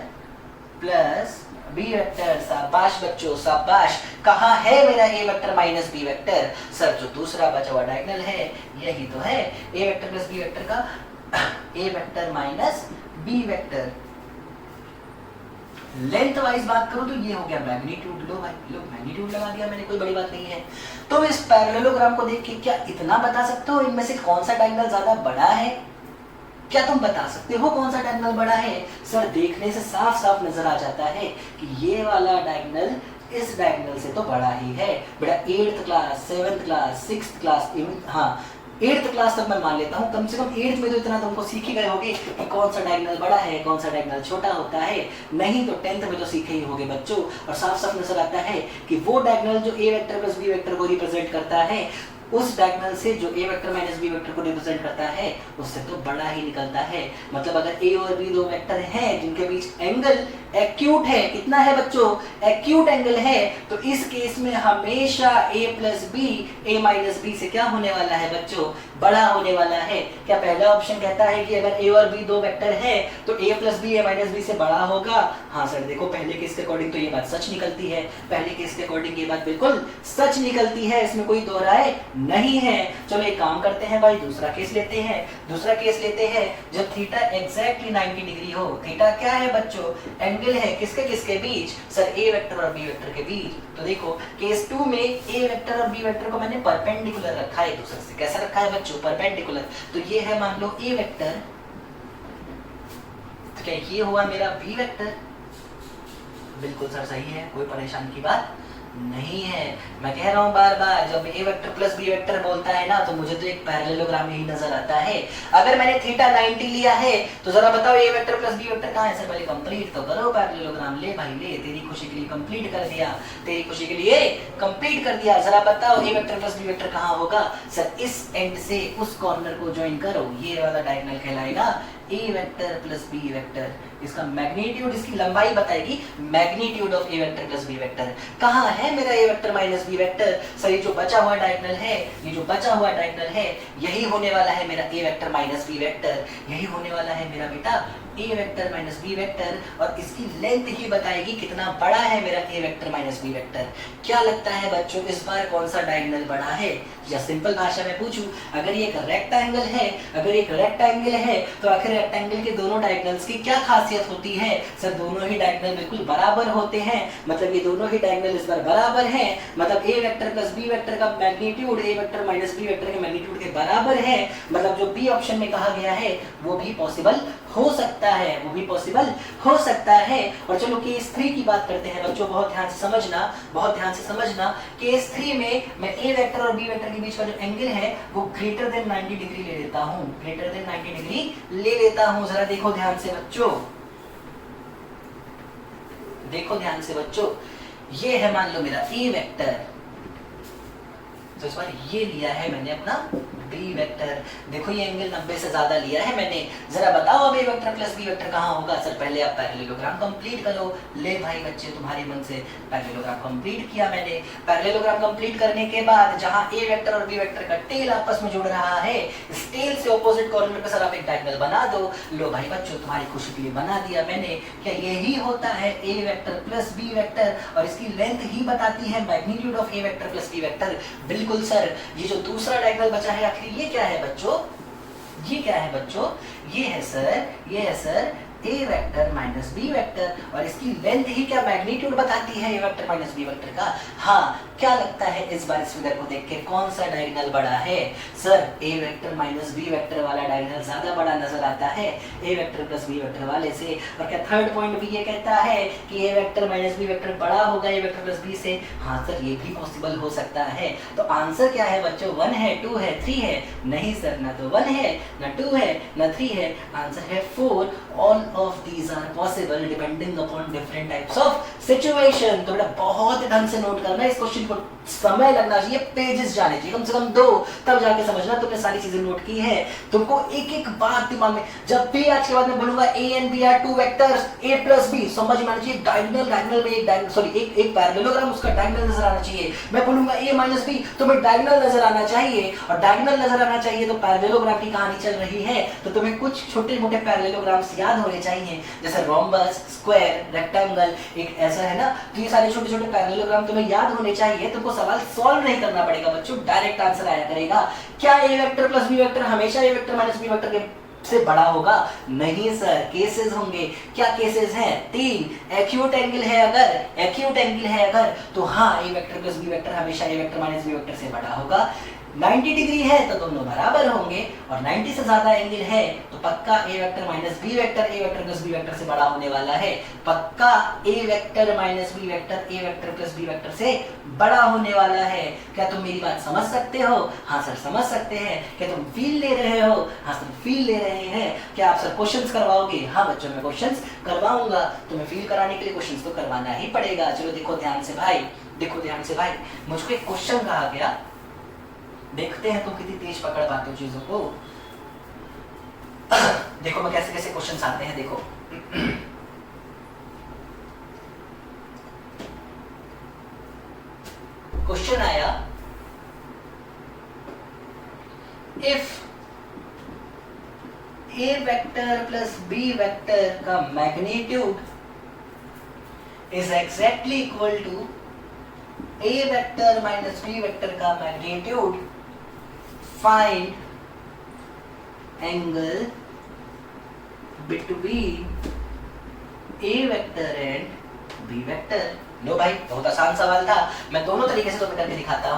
S1: plus B vector. शाबाश बच्चों शाबाश। कहाँ है मेरा A vector minus B vector? Sir जो दूसरा बचा हुआ डायगोनल है यही तो है A vector plus B vector का A vector minus B vector. Length wise बात करूं तो ये हो गया मैग्नीट्यूड। लो भाई लो, मैग्नीट्यूड लगा दिया मैंने, कोई बड़ी बात नहीं है। तुम इस पैरेललोग्राम को देख के क्या इतना बता सकते हो इनमें से कौन सा डायगोनल ज्यादा बड़ा है? क्या तुम बता सकते हो कौन सा डायगोनल बड़ा है? सर देखने से साफ साफ नजर आ जाता है कि ये वाला डायगोनल इस डायगोनल से तो बड़ा ही है। बेटा 8th class 7th class 6th class, हाँ 8th क्लास तक मैं मान लेता हूँ, कम से कम 8th में तो इतना तुमको सीख ही गए होगे कि कौन सा डायगोनल बड़ा है कौन सा डायगोनल छोटा होता है। नहीं तो 10th में तो सीखे ही होगे बच्चों। और साफ साफ नजर आता है कि वो डायगोनल जो ए वेक्टर प्लस बी वेक्टर को रिप्रेजेंट करता है, उस डायगोनल से जो ए वेक्टर माइनस बी वेक्टर को रिप्रेजेंट करता है उससे तो बड़ा ही निकलता है। मतलब अगर ए और बी दो वेक्टर हैं जिनके बीच एंगल एक्यूट है, कितना है बच्चों? एक्यूट एंगल है, तो इस केस में हमेशा ए प्लस बी ए माइनस बी से क्या होने वाला है बच्चों? बड़ा होने वाला है। क्या पहला ऑप्शन कहता है कि अगर ए और बी दो वेक्टर है तो ए प्लस बी ए माइनस बी से बड़ा होगा? हाँ सर देखो पहले केस के अकॉर्डिंग तो ये बात सच निकलती है, पहले केस के अकॉर्डिंग ये बात बिल्कुल सच निकलती है, इसमें कोई दो राय नहीं है। चलो एक काम करते हैं भाई, दूसरा केस लेते हैं। दूसरा केस लेते हैं जब थीटा एग्जैक्टली 90 डिग्री हो। थीटा क्या है बच्चों? एंगल है किसके किसके बीच? सर ए वेक्टर और बी वेक्टर के बीच। तो देखो केस 2 में ए वेक्टर और बी वेक्टर को मैंने परपेंडिकुलर रखा है एक दूसरे से। कैसा रखा है बच्चों? परपेंडिकुलर। तो ये है मान लो ए वेक्टर, तो क्या ये हुआ मेरा बी वेक्टर? बिल्कुल सर सही है, कोई परेशानी की बात नहीं है। मैं कह रहा हूं बार बार, जब ए वेक्टर प्लस बी वेक्टर बोलता है ना तो मुझे तो एक पैरेललोग्राम ही नजर आता है। अगर मैंने थीटा 90 लिया है तो जरा बताओ ए वेक्टर प्लस बी वेक्टर कहां है? सर पहले कंप्लीट तो करो पैरेललोग्राम। ले भाई ले, तेरी खुशी के लिए कंप्लीट कर दिया, तेरी खुशी के लिए कंप्लीट कर दिया। जरा बताओ ए वेक्टर प्लस बी वेक्टर कहां होगा? सर इस एंड से उस कॉर्नर को ज्वाइन करो, ये वाला डायगोनल कहलाएगा A vector plus B vector. इसका मैग्नीट्यूड, इसकी लंबाई बताएगी magnitude of A vector plus B vector. कहाँ है मेरा A vector minus B vector? Sir ये जो बचा हुआ डायगोनल है, ये जो बचा हुआ डायगोनल है यही होने वाला है मेरा A vector minus B vector, यही होने वाला है मेरा बेटा ए वेक्टर माइनस बी वेक्टर। और इसकी लेंथ ही बताएगी कितना बड़ा है मेरा A vector minus B vector. क्या लगता है बच्चों इस बार कौन सा डायगोनल बड़ा है? या सिंपल भाषा में पूछूं, अगर ये एक रेक्टेंगल है, अगर एक रेक्टेंगल है तो आखिर रेक्टेंगल के दोनों डायगोनल्स की क्या खासियत होती है? सर दोनों ही डायगोनल बिल्कुल बराबर होते हैं। मतलब ये दोनों ही डायगोनल इस बार बराबर हैं। मतलब A vector plus B vector का magnitude A vector minus B vector के मैग्नीट्यूड के बराबर है। मतलब जो बी ऑप्शन में कहा गया है वो भी पॉसिबल हो सकता है, वो भी पॉसिबल हो सकता है। और चलो केस 3 की बात करते हैं बच्चों, बहुत ध्यान से समझना, बहुत ध्यान से समझना। केस 3 में मैं ए वेक्टर और बी वेक्टर के बीच का जो एंगल है वो ग्रेटर देन 90 डिग्री ले लेता हूं, ग्रेटर देन 90 डिग्री ले लेता हूं। जरा देखो ध्यान से बच्चों, देखो ध्यान से बच्चों, ये है मान लो मेरा ए वेक्टर, तो इस बार ये लिया है मैंने अपना बी वेक्टर। देखो ये एंगल 90 से ज्यादा लिया है मैंने। जरा बताओ अब ए वेक्टर प्लस बी वेक्टर कहाँ होगा? सर पहले आप पैरेललोग्राम कंप्लीट करो। ले भाई बच्चे तुम्हारे मन से पैरेललोग्राम कंप्लीट किया मैंने। पैरेललोग्राम कंप्लीट करने के बाद जहां ए वेक्टर और बी वेक्टर का टेल आपस में जुड़ रहा है, इस टेल से ऑपोजिट कॉर्नर पे सर आप एक डायगोनल बना दो। लो भाई बच्चों तुम्हारी खुशी के लिए बना दिया मैंने। क्या यही होता है A vector plus B vector? और इसकी लेंथ ही बताती है magnitude of A vector plus B vector. बिल्कुल सर। ये जो दूसरा डायगोनल बचा है ये क्या है बच्चों? ये क्या है बच्चों? ये है सर, ये है sir A vector minus B vector. और इसकी लेंथ ही क्या मैग्नीट्यूड बताती है A vector minus B vector का। हाँ क्या लगता है इस बार इस फिगर को देख के कौन सा डायगोनल बड़ा है? Sir A vector minus B vector वाला डायगोनल ज्यादा बड़ा नजर आता है A vector plus B vector वाले से। और क्या थर्ड पॉइंट भी ये कहता है कि ए वेक्टर माइनस बी वेक्टर बड़ा होगा ए वेक्टर प्लस बी से? हाँ सर ये भी पॉसिबल हो सकता है। तो आंसर क्या है बच्चों? 1 है, 2 है, 3 है? नहीं सर, ना तो 1 है, ना 2 है, ना 3 है। आंसर है 4। All of these are possible depending upon different types of situation। तो बेटा बहुत ढंग से नोट करना इस क्वेश्चन को, समय लगना चाहिए, पेजेस जाने चाहिए कम से कम 2, तब जाके समझना तुमने सारी चीजें नोट की है। तुमको एक एक बात दिमाग में, जब भी आज के बाद में बोलूंगा a and b are two vectors a plus b, समझ में आना चाहिए डायगोनल में एक पैरेललोग्राम, उसका डायगोनल नजर आना चाहिए। मैं बोलूंगा a minus b, तुम्हें डायगोनल नजर आना चाहिए, और डायगोनल नजर आना चाहिए तो पैरेललोग्राम की कहानी चल रही है, तो तुम्हें कुछ छोटे मोटे पैरेललोग्राम्स याद होने चाहिए, जैसे रोम्बस, स्क्वायर, रेक्टेंगल, एक ऐसा है ना। तो ये सारे छोटे छोटे पैरेललोग्राम तुम्हें याद होने चाहिए। तुमको सवाल सॉल्व नहीं करना पड़ेगा बच्चों, डायरेक्ट आंसर आया करेगा। क्या a vector plus b vector हमेशा a vector minus b vector के से बड़ा होगा? नहीं सर, केसेस होंगे। क्या केसेस हैं? 3। एक्यूट एंगल है अगर तो हाँ a vector plus b vector हमेशा a vector minus b vector से बड़ा होगा। 90 डिग्री है तो दोनों बराबर होंगे, और 90 से ज्यादा एंगल है तो पक्का a vector minus b vector a vector plus b vector से बड़ा होने वाला है। पक्का a vector minus b vector a vector plus b vector से बड़ा होने वाला है। क्या तुम मेरी बात समझ सकते हो? हाँ सर समझ सकते हैं। क्या तुम फील ले रहे हो? हाँ सर फील ले रहे हैं। क्या आप सर क्वेश्चंस करवाओगे? हाँ बच्चों मैं क्वेश्चंस करवाऊंगा। तुम्हें फील कराने के लिए क्वेश्चंस तो करवाना ही पड़ेगा। चलो देखो ध्यान से भाई, मुझको एक क्वेश्चन कहा गया, देखते हैं तुम कितनी तेज पकड़ पाते हो चीजों को। देखो मैं कैसे कैसे क्वेश्चंस आते हैं, देखो क्वेश्चन आया, if a vector plus b vector का magnitude is exactly equal to a vector minus b vector का magnitude, find angle between a vector and b vector। लो भाई बहुत आसान सवाल था। मैं दोनों तरीके से तुम्हें करके दिखाता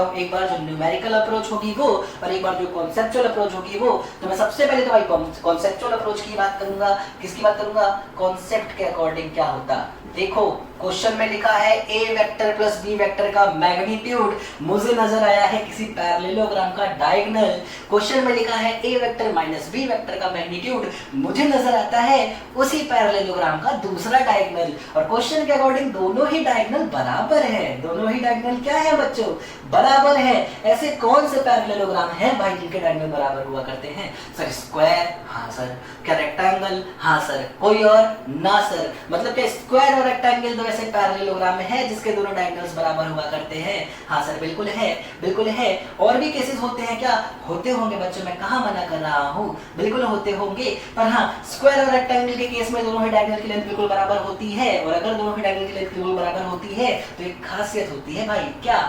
S1: हूँ, एक बार जो न्यूमेरिकल अप्रोच होगी वो, और एक बार जो कॉन्सेप्चुअल अप्रोच होगी वो। तो मैं सबसे पहले तो भाई कॉन्सेप्चुअल अप्रोच की बात करूंगा। किसकी बात करूंगा? कॉन्सेप्ट के अकॉर्डिंग क्या होता। देखो क्वेश्चन में लिखा है a vector plus b vector का मैग्नीट्यूड, मुझे नजर आया है किसी पैरेललोग्राम का डायगोनल। क्वेश्चन में लिखा है a vector minus b vector का मैग्नीट्यूड, मुझे नजर आता है उसी पैरेललोग्राम का दूसरा डायगोनल। और क्वेश्चन के अकॉर्डिंग दोनों ही डायगोनल बराबर है। दोनों ही डायगोनल क्या है बच्चों? बराबर है। ऐसे कौन से पैरेललोग्राम हैं भाई जिनके डायगोनल बराबर हुआ करते हैं? सर स्क्वायर, हाँ सर। क्या रेक्टेंगल? हाँ सर। कोई और? ना सर। मतलब क्या स्क्वायर और रेक्टेंगल दो ऐसे पैरेललोग्राम में है जिसके दोनों डायगोनल्स बराबर हुआ करते हैं? हाँ सर बिल्कुल है। और भी केसेस होते हैं क्या? होते होंगे बच्चों, मैं कहाँ मना कर रहा हूँ, बिल्कुल होते होंगे। पर हाँ स्क्वायर और रेक्टेंगल के केस में दोनों ही डायगोनल की लेंथ बिल्कुल बराबर होती है, और अगर दोनों ही डायगोनल की लेंथ बिल्कुल बराबर होती है तो एक खासियत होती है भाई, क्या?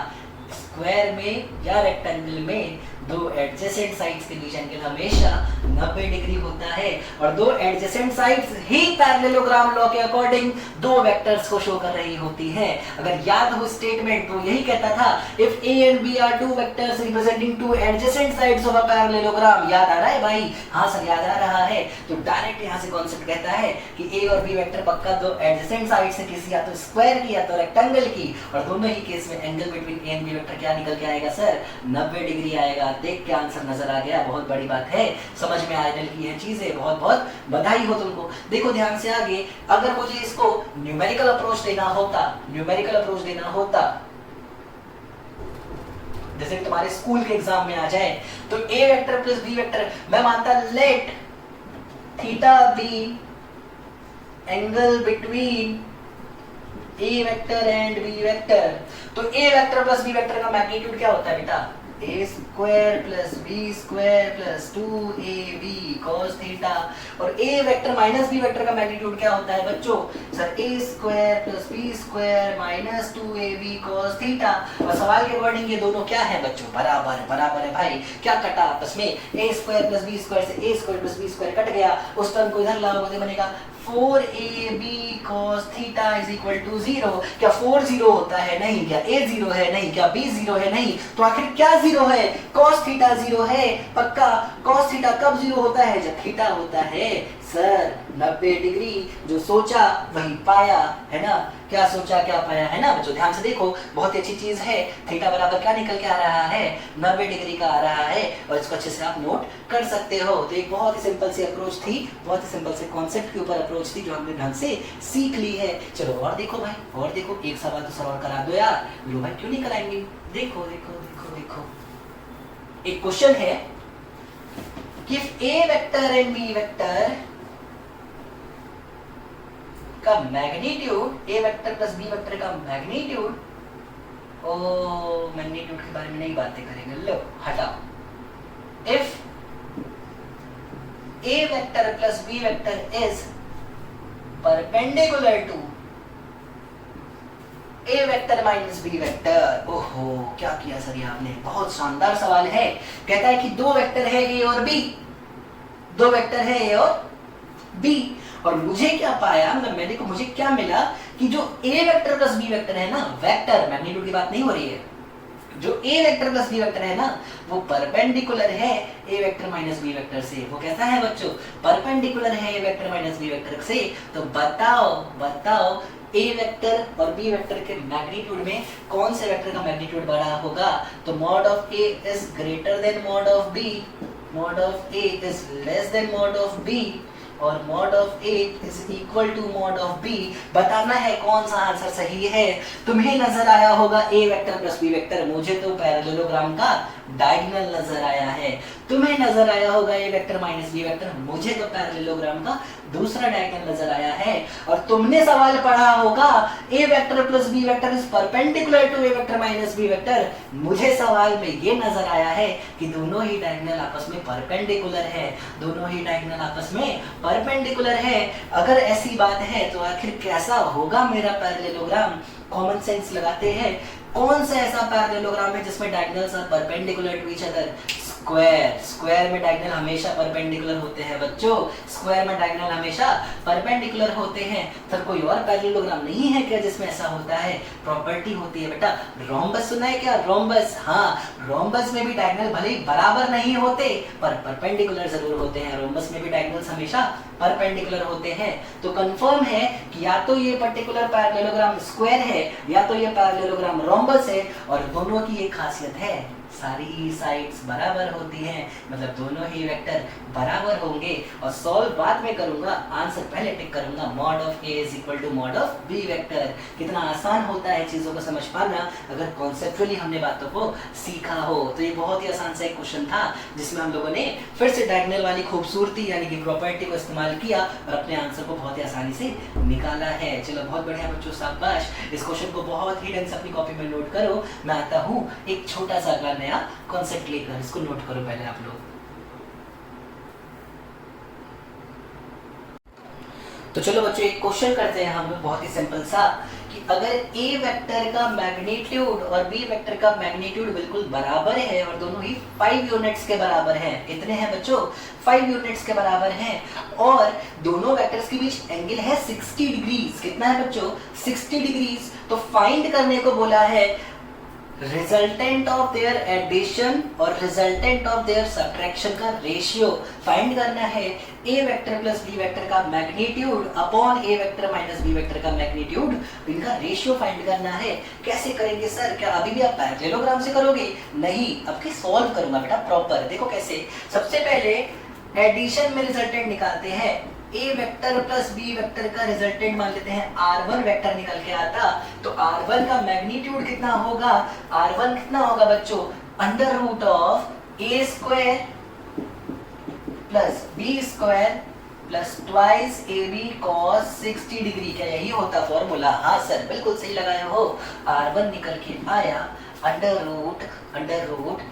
S1: स्क्वायर में या रेक्टेंगल में दो एडजेसेंट साइड्स के बीच एंगल हमेशा 90 डिग्री होता है, और दो एडजेसेंट साइड्स ही पैरेललोग्राम लॉ के अकॉर्डिंग दो वेक्टर्स को शो कर रही होती हैं। अगर याद हो स्टेटमेंट तो यही कहता था, if a and b are two vectors representing two adjacent sides of a parallelogram। याद आ रहा है भाई? हाँ सर याद आ रहा है। तो डायरेक्ट यहाँ से कॉन्सेप्ट कहता है कि a और b वेक्टर पक्का दो एडजेसेंट साइड्स है किसी, या तो स्क्वायर की या तो रेक्टेंगल की, और दोनों ही केस में angle between a and b vector क्या निकल के आएगा सर? 90 डिग्री आएगा। देख के आंसर नजर आ गया, बहुत बड़ी बात है, समझ में आने लगी है चीजें, बहुत बहुत बधाई हो तुमको। देखो ध्यान से आगे, अगर मुझे इसको न्यूमेरिकल अप्रोच देना होता, जैसे तुम्हारे स्कूल के एग्जाम में आ जाए, तो a vector plus b vector मैं मानता let theta be angle between a vector and b vector. तो a vector plus b vector का मैग्नीट्यूड क्या होता है बेटा? a square plus b square plus 2ab cos theta. और a vector minus b vector का मैग्नीट्यूड क्या होता है बच्चों? Sir a square plus b square minus 2ab cos theta. और सवाल के अकॉर्डिंग ये दोनों क्या है बच्चों? बराबर है भाई। क्या कटा आपस में? a square plus b square से a square plus b square cut गया, उस टर्म को इधर लाओ तो बनेगा 4ab cos theta is equal to 0। क्या 4 0 होता है? नहीं। क्या a 0 है? नहीं। क्या b 0 है? नहीं। तो आखिर क्या 0 है? cos थीटा 0 है पक्का। cos थीटा कब 0 होता है? जब थीटा होता है सर 90 डिग्री। जो सोचा वही पाया, है ना। क्या सोचा क्या पाया, है ना बच्चों। ध्यान से देखो, बहुत ही अच्छी चीज है। थीटा बराबर क्या निकल के आ रहा है, 90 डिग्री का आ रहा है, और इसको अच्छे से आप नोट कर सकते हो। तो एक बहुत ही सिंपल सी अप्रोच थी, बहुत ही सिंपल से कॉन्सेप्ट के ऊपर अप्रोच थी जो हमने ढंग से सीख ली है। चलो और देखो भाई, और देखो, एक सवाल तो सर और करा दो यार। लो भाई, क्यों नहीं कराएंगे। देखो देखो देखो देखो, एक क्वेश्चन है कि A vector and B vector का magnitude, A vector plus B vector का मैग्नीट्यूड, ओ मैग्नीट्यूड के बारे में नहीं बातें करेंगे, लो हटाओ। If A vector plus B vector is perpendicular to A vector minus B vector. ओहो, क्या किया सर ये आपने, बहुत शानदार सवाल है। कहता है कि दो वेक्टर है A और B, दो वेक्टर है A और B, और मुझे क्या पाया, मतलब मैंने को मुझे क्या मिला कि जो A vector plus B vector है ना, वेक्टर मैग्नीट्यूड की बात नहीं हो रही है, जो A vector plus B vector है ना, वो परपेंडिकुलर है A vector minus B vector से। वो कैसा है बच्चों, परपेंडिकुलर है A vector minus B vector से। तो बताओ बताओ, A वेक्टर और B वेक्टर के मैग्नीट्यूड में कौन से वेक्टर का मैग्नीट्यूड बड़ा होगा। तो mod of A is greater than mod of B, mod of A is less than mod of B, और mod of A is equal to mod of B। बताना है कौन सा आंसर सही है। तुम्हें नजर आया होगा A vector plus B vector, मुझे तो पैरेललोग्राम का डायगोनल नजर आया है। तुम्हें नजर आया होगा A vector minus B vector, मुझे तो पैरेललोग्राम का दूसरा डायगोनल नजर आया है। और तुमने सवाल पढ़ा होगा A vector plus B vector is perpendicular to A vector minus B vector, मुझे सवाल में ये नजर आया है कि दोनों ही डायगोनल आपस में परपेंडिकुलर है, दोनों ही डायगोनल आपस में परपेंडिकुलर है। अगर ऐसी बात है तो आखिर कैसा होगा मेरा पैरेललोग्राम। कॉमन सेंस लगाते हैं, कौन सा ऐसा पैरेललोग्राम है जिसमें diagonals are perpendicular to each other. Square, square में डायगोनल हमेशा परपेंडिकुलर होते हैं बच्चों, स्क्वायर में डायगोनल हमेशा परपेंडिकुलर होते हैं। सर कोई और पैरेललोग्राम नहीं है क्या जिसमें ऐसा होता है। प्रॉपर्टी होती है बेटा, रोम्बस सुना है क्या, रोम्बस। हाँ, रोम्बस में भी डायगोनल भले ही बराबर नहीं होते पर परपेंडिकुलर जरूर होते हैं। रोम्बस में भी डायगोनल्स हमेशा परपेंडिकुलर होते हैं। तो कंफर्म है कि या तो ये पर्टिकुलर पैरेललोग्राम स्क्वायर है या तो ये पैरेललोग्राम रोम्बस है, और दोनों की एक खासियत है, सारी साइड्स बराबर होती हैं, मतलब दोनों ही वेक्टर बराबर होंगे। और सॉल्व बाद में करूंगा, आंसर पहले टिक करूंगा, mod of A is equal to mod of B vector. कितना आसान होता है चीजों को समझ पाना अगर कॉन्सेप्चुअली हमने बातों को सीखा हो। तो ये बहुत ही आसान सा एक क्वेश्चन था जिसमें हम लोगों ने फिर से डायगोनल वाली खूबसूरती यानी कि प्रॉपर्टी को इस्तेमाल किया और अपने आंसर को बहुत ही आसानी से निकाला है। चलो बहुत बढ़िया बच्चों, शाबाश। इस क्वेश्चन को बहुत ही ढंग से अपनी कॉपी में नोट करो। मैं आता हूँ एक छोटा सा अगला नया कॉन्सेप्ट लेकर, इसको नोट करो पहले आप लोग। तो चलो बच्चों एक क्वेश्चन करते हैं हम लोग, बहुत ही सिंपल सा, कि अगर A वेक्टर का मैग्नीट्यूड और B वेक्टर का मैग्नीट्यूड बिल्कुल बराबर है और दोनों ही 5 यूनिट्स के बराबर हैं, कितने हैं बच्चों, 5 यूनिट्स के बराबर हैं, और दोनों वेक्टर्स के बीच एंगल है 60 डिग्रीज। कितना है बच्चों, 60 डिग्रीज। तो फाइंड करने को बोला है रिजल्टेंट ऑफ देयर एडिशन और रिजल्टेंट ऑफ देयर सब्ट्रैक्शन का रेशियो फाइंड करना है। A vector plus B vector का magnitude upon A vector minus B vector का मैग्नीट्यूड, इनका रेशियो फाइंड करना है। कैसे करेंगे सर, क्या अभी भी आप पैरेललोग्राम से करोगे, नहीं, अब के सॉल्व करूंगा बेटा प्रॉपर। देखो कैसे, सबसे पहले एडिशन में रिजल्टेंट निकालते हैं। A vector plus B vector का रिजल्टेंट मान लेते हैं R1 वेक्टर निकल के आता, तो R1 का मैग्नीट्यूड कितना होगा, R1 कितना होगा बच्चों, under root of A square plus B square plus twice AB cos 60 degree. क्या यही होता फॉर्मूला। हाँ सर बिल्कुल सही लगाया हो। R1 निकल के आया अंडर रूट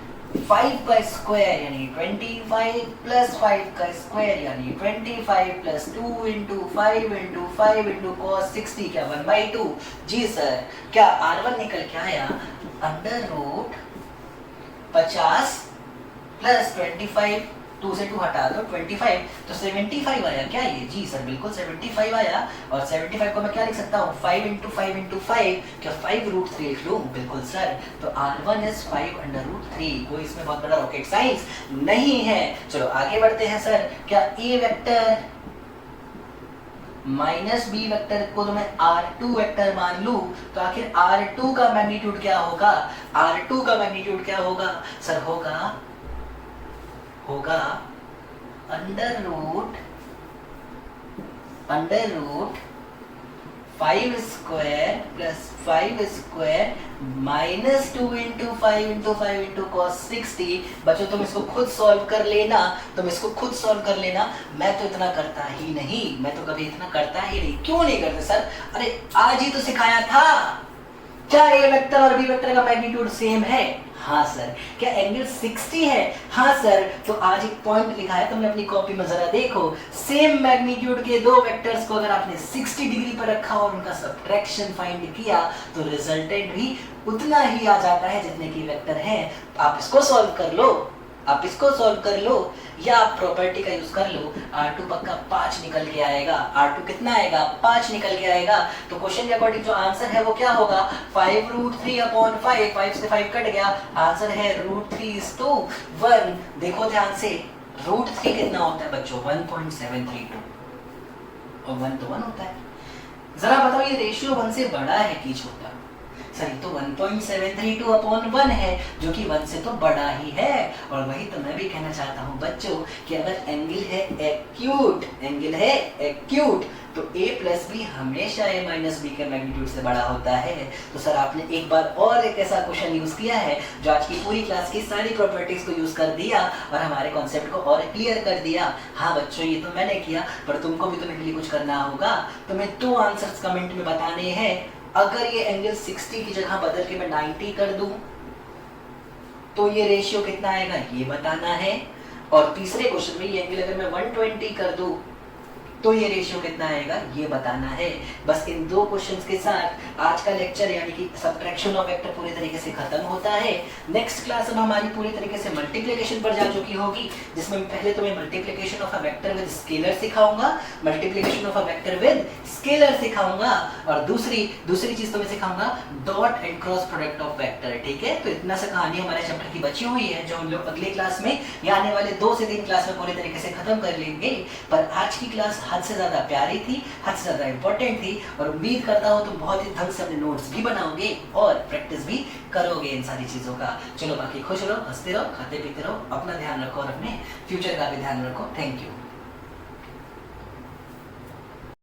S1: 5 का स्क्वायर यानी 25 प्लस 5 का स्क्वायर यानी 25 plus 2 into 5 into 5 into cos 60, क्या 1/2। जी सर। क्या R1 निकल के आया अंडर रूट 50 प्लस 25, 2 से 2 हटा दो 25, तो 75 आया क्या ये। जी सर बिल्कुल 75 आया, और 75 को मैं क्या लिख सकता हूँ, 5 इंटू 5 इंटू 5, क्या 5√3 लिख लूँ। बिल्कुल सर। तो R1 इज 5√3। कोई इसमें बहुत बड़ा रॉकेट साइंस नहीं है। चलो आगे बढ़ते हैं सर। क्या A vector minus B vector को तो मैं R2 वेक्टर मान लूं, तो आखिर R2 का मैग्नीट्यूड क्या होगा? R2 का मैग्नीट्यूड क्या होगा सर? होगा under root 5 square plus 5 square minus 2 into 5 into 5 into cos 60। बच्चों तुम इसको खुद सॉल्व कर लेना, मैं तो इतना करता ही नहीं, क्यों नहीं करते सर? अरे आज ही तो सिखाया था। क्या ए वेक्टर और बी वेक्टर का मैग्नीट्यूड सेम है? हाँ सर। क्या एंगल 60 है? हाँ सर। तो आज एक पॉइंट लिखा है, तुमने अपनी कॉपी में जरा देखो, सेम मैग्नीट्यूड के दो वेक्टर्स को अगर आपने 60 डिग्री पर रखा और उनका सब्ट्रैक्शन फाइंड किया तो रिजल्टेंट भी उतना ही आ जाता है जितने की वेक्टर है। आप इसको सॉल्व कर लो, या आप प्रॉपर्टी का यूज कर लो। R2 पक्का 5 निकल के आएगा। R2 कितना आएगा? 5 निकल के आएगा। तो क्वेश्चन के अकॉर्डिंग जो आंसर है वो क्या होगा? 5√3/5। 5 से 5 कट गया, आंसर है √3:1। देखो ध्यान से, √3 कितना होता है बच्चों? 1.732 और 1 तो 1 होता है। जरा बताओ ये रेशियो 1 से बड़ा है कि छोटा? सर ये तो 1.732/1 है, जो कि 1 से तो बड़ा ही है। और वही तो मैं भी कहना चाहता हूँ बच्चों कि अगर एंगल है एक्यूट तो a प्लस बी हमेशा a माइनस बी के मैग्नीट्यूड से बड़ा होता है। तो सर आपने एक बार और एक ऐसा क्वेश्चन यूज किया है जो आज की पूरी क्लास की सारी प्रॉपर्टीज को यूज कर दिया और हमारे कॉन्सेप्ट को और क्लियर कर दिया। हाँ बच्चों ये तो मैंने किया, पर तुमको भी तो मेरे लिए कुछ करना होगा। तुम्हें 2 आंसर्स कमेंट में बताने हैं। अगर ये एंगल 60 की जगह बदल के मैं 90 कर दूं तो ये रेशियो कितना आएगा ये बताना है। और तीसरे क्वेश्चन में ये एंगल अगर मैं 120 कर दूं तो ये रेशियो कितना आएगा ये बताना है। बस इन 2 क्वेश्चंस के साथ आज का लेक्चर यानी कि सब्ट्रैक्शन ऑफ वेक्टर पूरी तरीके से खत्म होता है। नेक्स्ट क्लास अब हमारी पूरी तरीके से मल्टीप्लिकेशन पर जा चुकी होगी, जिसमें मैं पहले तुम्हें multiplication of a vector with scalar सिखाऊंगा, multiplication of a vector with scalar सिखाऊंगा, और दूसरी चीज तुम्हें सिखाऊंगा dot and cross product of vector. ठीक है, तो इतना सा कहानी हमारे चैप्टर की बची हुई है जो हम लोग अगले क्लास में या आने वाले 2 से 3 क्लास में पूरी तरीके से खत्म कर लेंगे। पर आज की क्लास हद से ज्यादा प्यारी थी, हद से ज्यादा इंपॉर्टेंट थी, और उम्मीद करता हूं तुम बहुत ही ढंग से अपने नोट्स भी बनाओगे और प्रैक्टिस भी करोगे इन सारी चीजों का। चलो बाकी खुश रहो, हंसते रहो, खाते पीते रहो, अपना ध्यान रखो और अपने फ्यूचर का भी ध्यान रखो। Thank you.